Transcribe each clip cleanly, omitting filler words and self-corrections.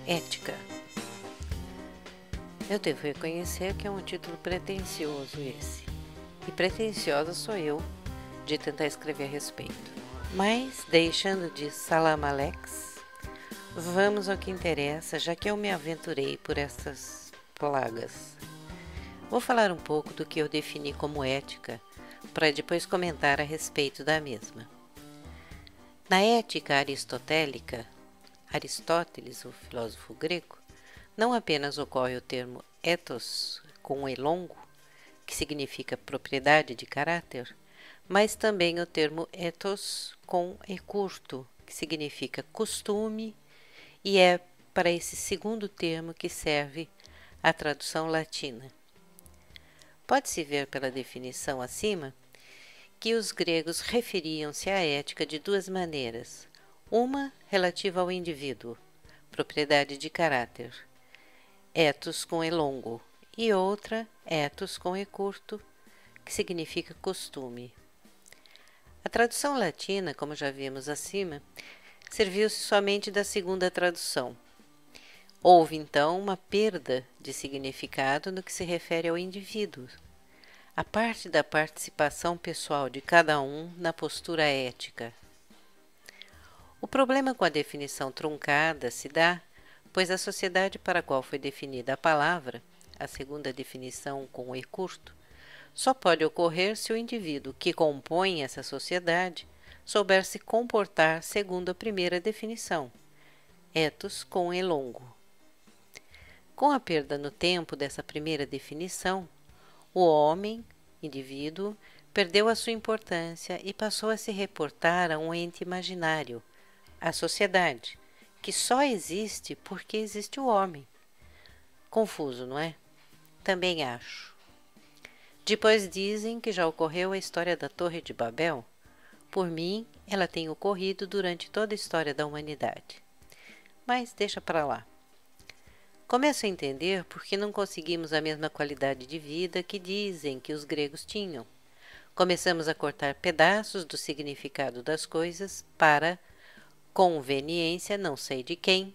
Ética. Eu devo reconhecer que é um título pretensioso esse. E pretensiosa sou eu de tentar escrever a respeito. Mas, deixando de salamalex, vamos ao que interessa, já que eu me aventurei por essas plagas. Vou falar um pouco do que eu defini como ética, para depois comentar a respeito da mesma. Na ética aristotélica, Aristóteles, o filósofo grego, não apenas ocorre o termo ethos com e longo, que significa propriedade de caráter, mas também o termo ethos com e curto, que significa costume, e é para esse segundo termo que serve a tradução latina. Pode-se ver pela definição acima que os gregos referiam-se à ética de duas maneiras, uma relativa ao indivíduo, propriedade de caráter, ethos com e longo, e outra, ethos com e curto, que significa costume. A tradução latina, como já vimos acima, serviu-se somente da segunda tradução. Houve, então, uma perda de significado no que se refere ao indivíduo, a parte da participação pessoal de cada um na postura ética. O problema com a definição truncada se dá, pois a sociedade para a qual foi definida a palavra, a segunda definição com e curto, só pode ocorrer se o indivíduo que compõe essa sociedade souber se comportar segundo a primeira definição, ethos com e longo. Com a perda no tempo dessa primeira definição, o homem, indivíduo, perdeu a sua importância e passou a se reportar a um ente imaginário, a sociedade, que só existe porque existe o homem. Confuso, não é? Também acho. Depois dizem que já ocorreu a história da Torre de Babel. Por mim, ela tem ocorrido durante toda a história da humanidade. Mas deixa para lá. Começo a entender por que não conseguimos a mesma qualidade de vida que dizem que os gregos tinham. Começamos a cortar pedaços do significado das coisas para conveniência não sei de quem,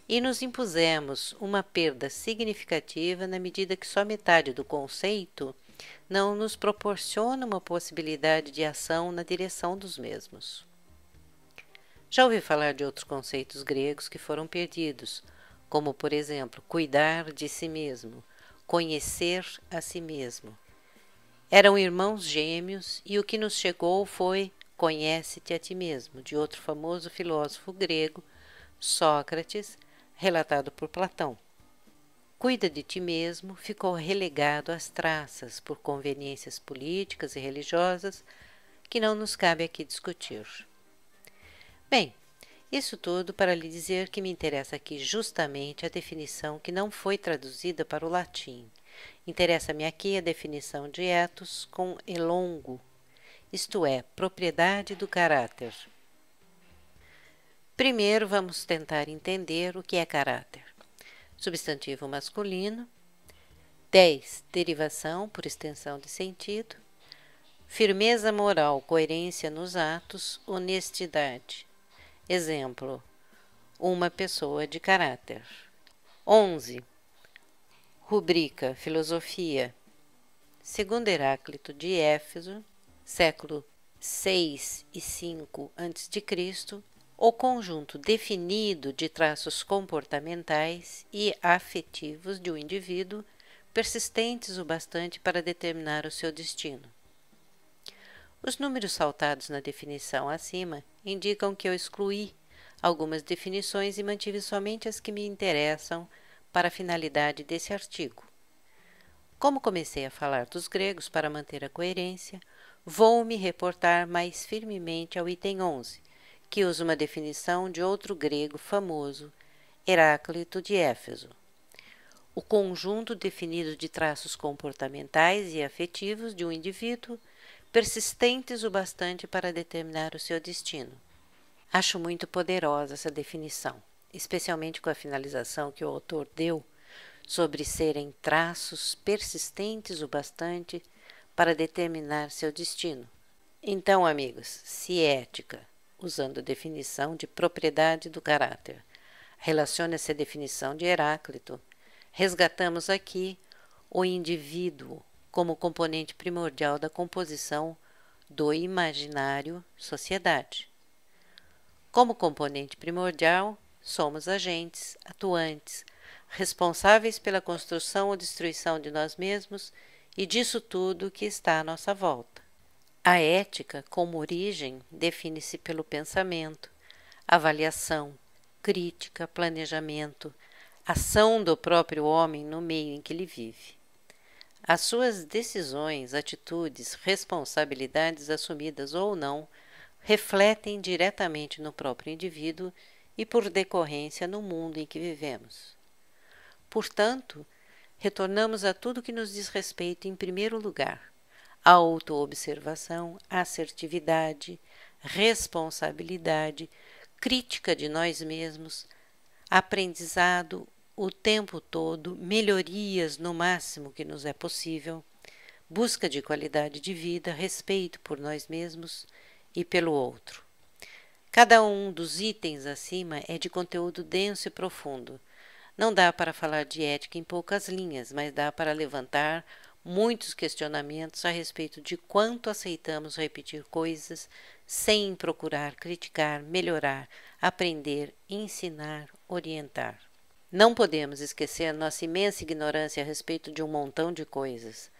e nos impusemos uma perda significativa na medida que só metade do conceito não nos proporciona uma possibilidade de ação na direção dos mesmos. Já ouvi falar de outros conceitos gregos que foram perdidos, como, por exemplo, cuidar de si mesmo, conhecer a si mesmo. Eram irmãos gêmeos e o que nos chegou foi conhece-te a ti mesmo, de outro famoso filósofo grego, Sócrates, relatado por Platão. Cuida de ti mesmo ficou relegado às traças por conveniências políticas e religiosas que não nos cabe aqui discutir. Bem, isso tudo para lhe dizer que me interessa aqui justamente a definição que não foi traduzida para o latim. Interessa-me aqui a definição de ethos com e longo, isto é, propriedade do caráter. Primeiro vamos tentar entender o que é caráter. Substantivo masculino, 10. Derivação por extensão de sentido, firmeza moral, coerência nos atos, honestidade. Exemplo, uma pessoa de caráter. 11. Rubrica, filosofia. Segundo Heráclito de Éfeso, século 6 e 5 a.C., o conjunto definido de traços comportamentais e afetivos de um indivíduo persistentes o bastante para determinar o seu destino. Os números saltados na definição acima indicam que eu excluí algumas definições e mantive somente as que me interessam para a finalidade desse artigo. Como comecei a falar dos gregos para manter a coerência, vou me reportar mais firmemente ao item 11, que usa uma definição de outro grego famoso, Heráclito de Éfeso. O conjunto definido de traços comportamentais e afetivos de um indivíduo, persistentes o bastante para determinar o seu destino. Acho muito poderosa essa definição, especialmente com a finalização que o autor deu sobre serem traços persistentes o bastante para determinar seu destino. Então, amigos, se ética, usando a definição de propriedade do caráter, Relaciona essa definição de Heráclito. Resgatamos aqui o indivíduo como componente primordial da composição do imaginário sociedade. Como componente primordial, somos agentes, atuantes, responsáveis pela construção ou destruição de nós mesmos e disso tudo que está à nossa volta. A ética, como origem, define-se pelo pensamento, avaliação, crítica, planejamento, ação do próprio homem no meio em que ele vive. As suas decisões, atitudes, responsabilidades assumidas ou não, refletem diretamente no próprio indivíduo e, por decorrência, no mundo em que vivemos. Portanto, retornamos a tudo que nos diz respeito em primeiro lugar: a autoobservação, assertividade, responsabilidade, crítica de nós mesmos, aprendizado o tempo todo, melhorias no máximo que nos é possível, busca de qualidade de vida, respeito por nós mesmos e pelo outro. Cada um dos itens acima é de conteúdo denso e profundo. Não dá para falar de ética em poucas linhas, mas dá para levantar muitos questionamentos a respeito de quanto aceitamos repetir coisas sem procurar criticar, melhorar, aprender, ensinar, orientar. Não podemos esquecer nossa imensa ignorância a respeito de um montão de coisas.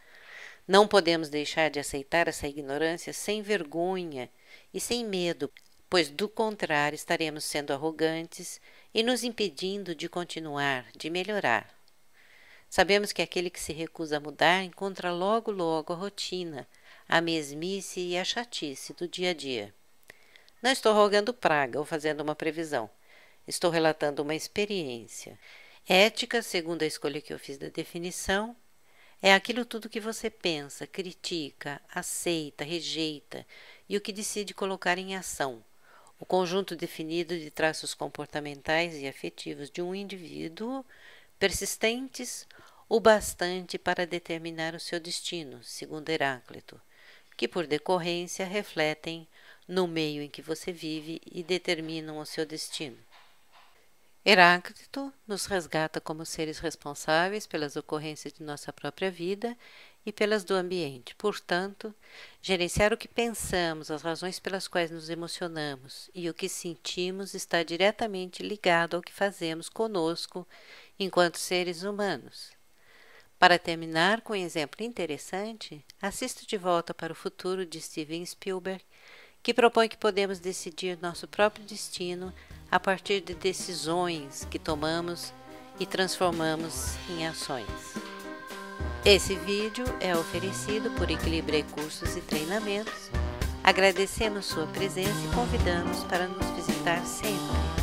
Não podemos deixar de aceitar essa ignorância sem vergonha e sem medo, pois do contrário estaremos sendo arrogantes e nos impedindo de continuar, de melhorar. Sabemos que aquele que se recusa a mudar encontra logo a rotina, a mesmice e a chatice do dia a dia. Não estou rogando praga ou fazendo uma previsão. Estou relatando uma experiência. Ética, segundo a escolha que eu fiz da definição, é aquilo tudo que você pensa, critica, aceita, rejeita e o que decide colocar em ação. O conjunto definido de traços comportamentais e afetivos de um indivíduo persistentes o bastante para determinar o seu destino, segundo Heráclito, que por decorrência refletem no meio em que você vive e determinam o seu destino. Heráclito nos resgata como seres responsáveis pelas ocorrências de nossa própria vida e pelas do ambiente. Portanto, gerenciar o que pensamos, as razões pelas quais nos emocionamos e o que sentimos está diretamente ligado ao que fazemos conosco enquanto seres humanos. Para terminar com um exemplo interessante, assista De Volta para o Futuro de Steven Spielberg, que propõe que podemos decidir nosso próprio destino a partir de decisões que tomamos e transformamos em ações. Esse vídeo é oferecido por Equilibre Cursos e Treinamentos. Agradecemos sua presença e convidamos para nos visitar sempre.